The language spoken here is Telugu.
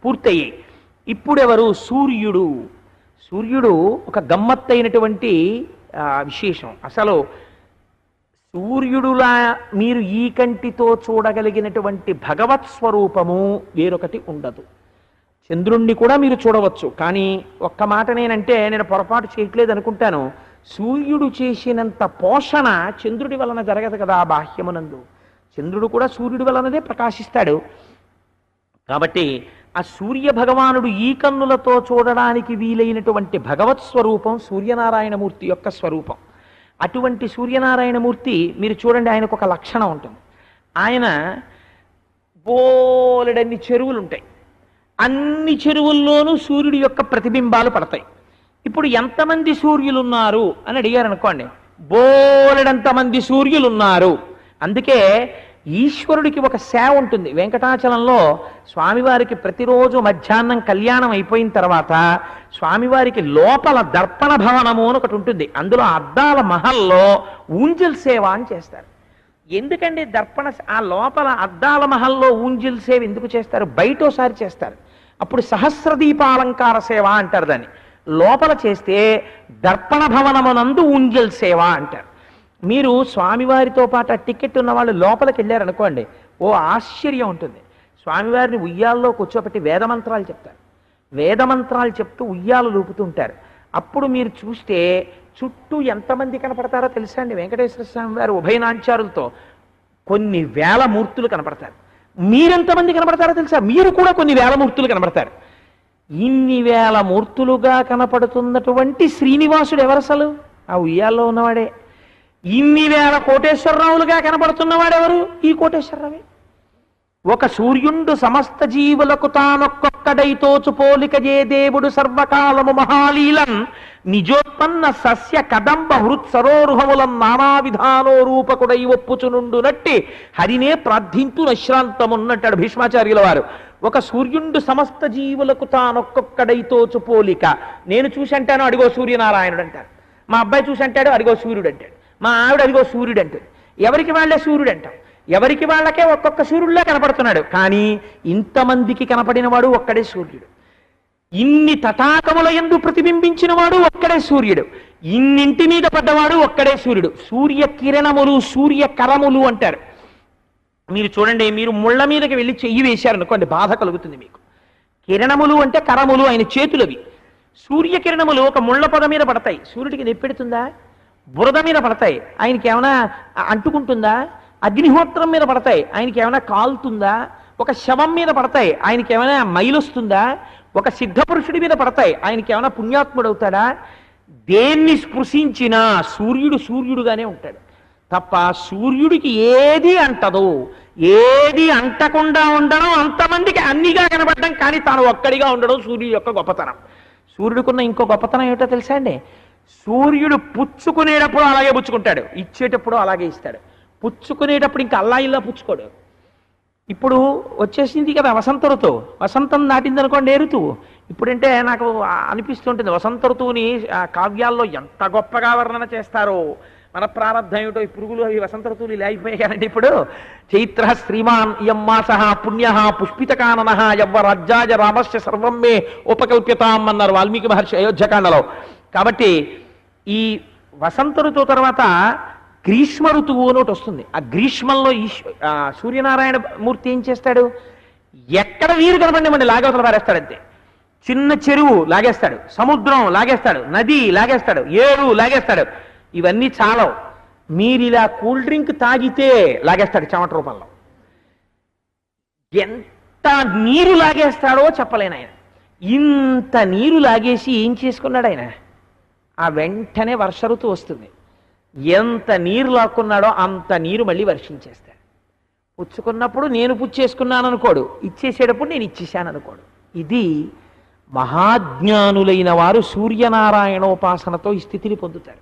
పూర్తయ్యాయి. ఇప్పుడెవరు? సూర్యుడు. సూర్యుడు ఒక గమ్మత్తైనటువంటి విశేషం. అసలు సూర్యుడులా మీరు ఈ కంటితో చూడగలిగినటువంటి భగవత్ స్వరూపము వేరొకటి ఉండదు. చంద్రుణ్ణి కూడా మీరు చూడవచ్చు, కానీ ఒక్క మాట నేనంటే నేను పొరపాటు చేయట్లేదు అనుకుంటాను, సూర్యుడు చేసినంత పోషణ చంద్రుడి వలన జరగదు కదా బాహ్యమునందు. చంద్రుడు కూడా సూర్యుడి వలననే ప్రకాశిస్తాడు. కాబట్టి ఆ సూర్య భగవానుడు ఈ కన్నులతో చూడడానికి వీలైనటువంటి భగవత్ స్వరూపం సూర్యనారాయణమూర్తి యొక్క స్వరూపం. అటువంటి సూర్యనారాయణమూర్తి మీరు చూడండి, ఆయనకు ఒక లక్షణం ఉంటుంది. ఆయన బోలెడన్ని చెరువులు ఉంటాయి, అన్ని చెరువుల్లోనూ సూర్యుడి యొక్క ప్రతిబింబాలు పడతాయి. ఇప్పుడు ఎంతమంది సూర్యులు ఉన్నారు అని అడిగారు అనుకోండి, బోలెడంతమంది సూర్యులు ఉన్నారు. అందుకే ఈశ్వరుడికి ఒక సేవ ఉంటుంది. వెంకటాచలంలో స్వామివారికి ప్రతిరోజు మధ్యాహ్నం కళ్యాణం అయిపోయిన తర్వాత స్వామివారికి లోపల దర్పణ భవనము అని ఒకటి ఉంటుంది. అందులో అద్దాల మహల్లో ఊంజల్ సేవ అని చేస్తారు. ఎందుకండి ఆ లోపల అద్దాల మహల్లో ఊంజల్ సేవ ఎందుకు చేస్తారు? బయటోసారి చేస్తారు, అప్పుడు సహస్రదీపాలంకార సేవ అంటారు దాన్ని. లోపల చేస్తే దర్పణ భవనమునందు ఊంజల్ సేవ అంటారు. మీరు స్వామివారితో పాటు ఆ టికెట్ ఉన్న వాళ్ళు లోపలికి వెళ్ళారనుకోండి, ఓ ఆశ్చర్యం ఉంటుంది. స్వామివారిని ఉయ్యాల్లో కూర్చోబెట్టి వేదమంత్రాలు చెప్తారు. వేదమంత్రాలు చెప్తూ ఉయ్యాలు లూపుతుంటారు. అప్పుడు మీరు చూస్తే చుట్టూ ఎంతమంది కనపడతారో తెలుసా అండి? వెంకటేశ్వర స్వామి వారు ఉభయనాంచారులతో కొన్ని వేల మూర్తులు కనపడతారు. మీరెంతమంది కనపడతారో తెలుసా? మీరు కూడా కొన్ని వేల మూర్తులు కనపడతారు. ఇన్ని వేల మూర్తులుగా కనపడుతున్నటువంటి శ్రీనివాసుడు ఎవరసలు? ఆ ఉయ్యాల్లో ఉన్నవాడే. ఇన్ని వేల కోటేశ్వరరావులుగా కనపడుతున్నవాడెవరు? ఈ కోటేశ్వరరావే. ఒక సూర్యుండు సమస్త జీవులకు తానొక్కొక్కడై తోచు పోలిక జే దేవుడు సర్వకాలము మహాలీలన్ నిజోత్పన్న సస్య కదంబ హృత్ సరోరుహములం నానా విధానో రూపకుడై ఒప్పుచునుండు నట్టి హరినే ప్రార్థింతు నశ్రాంతమున్నట్టాడు భీష్మాచార్యుల వారు. ఒక సూర్యుండు సమస్త జీవులకు తానొక్కొక్కడై తోచు పోలిక. నేను చూసి అంటాను, అడిగో సూర్యనారాయణుడు అంటారు. మా అబ్బాయి చూసి అంటాడు, అడిగో సూర్యుడు అంటాడు. మా ఆవిడ అదిగో సూర్యుడు అంటుంది. ఎవరికి వాళ్ళే సూర్యుడు అంటాం. ఎవరికి వాళ్ళకే ఒక్కొక్క సూర్యుడిలా కనపడుతున్నాడు, కానీ ఇంతమందికి కనపడిన వాడు ఒక్కడే సూర్యుడు. ఇన్ని తటాకముల యందు ప్రతిబింబించిన వాడు ఒక్కడే సూర్యుడు. ఇన్నింటి మీద పడ్డవాడు ఒక్కడే సూర్యుడు. సూర్య కిరణములు, సూర్య కరములు అంటారు. మీరు చూడండి, మీరు ముళ్ళ మీదకి వెళ్ళి చెయ్యి వేశారనుకోండి, బాధ కలుగుతుంది మీకు. కిరణములు అంటే కరములు, ఆయన చేతులవి. సూర్యకిరణములు ఒక ముళ్ళ పొద మీద పడతాయి, సూర్యుడికి నెప్పెడుతుందా? బురద మీద పడతాయి, ఆయనకి ఏమైనా అంటుకుంటుందా? అగ్నిహోత్రం మీద పడతాయి, ఆయనకి ఏమైనా కాలుతుందా? ఒక శవం మీద పడతాయి, ఆయనకి ఏమైనా మైలొస్తుందా? ఒక సిద్ధపురుషుడి మీద పడతాయి, ఆయనకి ఏమైనా పుణ్యాత్ముడు అవుతాడా? దేన్ని స్పృశించినా సూర్యుడు సూర్యుడుగానే ఉంటాడు తప్ప సూర్యుడికి ఏది అంటదు. ఏది అంటకుండా ఉండడం, అంతమందికి అన్నిగా కనబడడం, కానీ తాను ఒక్కడిగా ఉండడం సూర్యుడి యొక్క గొప్పతనం. సూర్యుడికున్న ఇంకో గొప్పతనం ఏమిటో తెలుసా అండి? సూర్యుడు పుచ్చుకునేటప్పుడు అలాగే పుచ్చుకుంటాడు, ఇచ్చేటప్పుడు అలాగే ఇస్తాడు. పుచ్చుకునేటప్పుడు ఇంకా అల్లా ఇల్లా పుచ్చుకోడు. ఇప్పుడు వచ్చేసింది కదా వసంత ఋతువు, వసంతం దాటింది అనుకోండి ఏ ఋతువు. ఇప్పుడంటే నాకు అనిపిస్తుంటుంది, వసంత ఋతువుని కావ్యాల్లో ఎంత గొప్పగా వర్ణన చేస్తారో. మన ప్రారంధం ఏమిటో, ఈ పురుగులు అవి వసంత ఋతువులు ఇలా అయిపోయాయండి. ఇప్పుడు చైత్ర శ్రీమాన్ ఇయం మాస పుణ్య పుష్పితకానన యవ్వ రాజ్యాయ రామస్య సర్వం మే ఉపకల్ప్యతాం అన్నారు వాల్మీకి మహర్షి అయోధ్యకాండలో. కాబట్టి ఈ వసంత ఋతువు తర్వాత గ్రీష్మ ఋతువు అని ఒకటి వస్తుంది. ఆ గ్రీష్మంలో సూర్యనారాయణ మూర్తి ఏం చేస్తాడు? ఎక్కడ నీరు కనపడినమండి లాగవతల పారేస్తాడంతే. చిన్న చెరువు లాగేస్తాడు, సముద్రం లాగేస్తాడు, నది లాగేస్తాడు, ఏరు లాగేస్తాడు. ఇవన్నీ చాలవు, మీరు ఇలా కూల్ డ్రింక్ తాగితే లాగేస్తాడు చెమట రూపంలో. ఎంత నీరు లాగేస్తాడో చెప్పలేను ఆయన. ఇంత నీరు లాగేసి ఏం చేసుకున్నాడు ఆయన? ఆ వెంటనే వర్ష ఋతువు వస్తుంది. ఎంత నీరు లాక్కున్నాడో అంత నీరు మళ్ళీ వర్షించేస్తాడు. పుచ్చుకున్నప్పుడు నేను పుచ్చేసుకున్నాను అనుకోడు, ఇచ్చేసేటప్పుడు నేను ఇచ్చేసాను అనుకోడు. ఇది మహాజ్ఞానులైన వారు సూర్యనారాయణోపాసనతో ఈ స్థితిని పొందుతారు.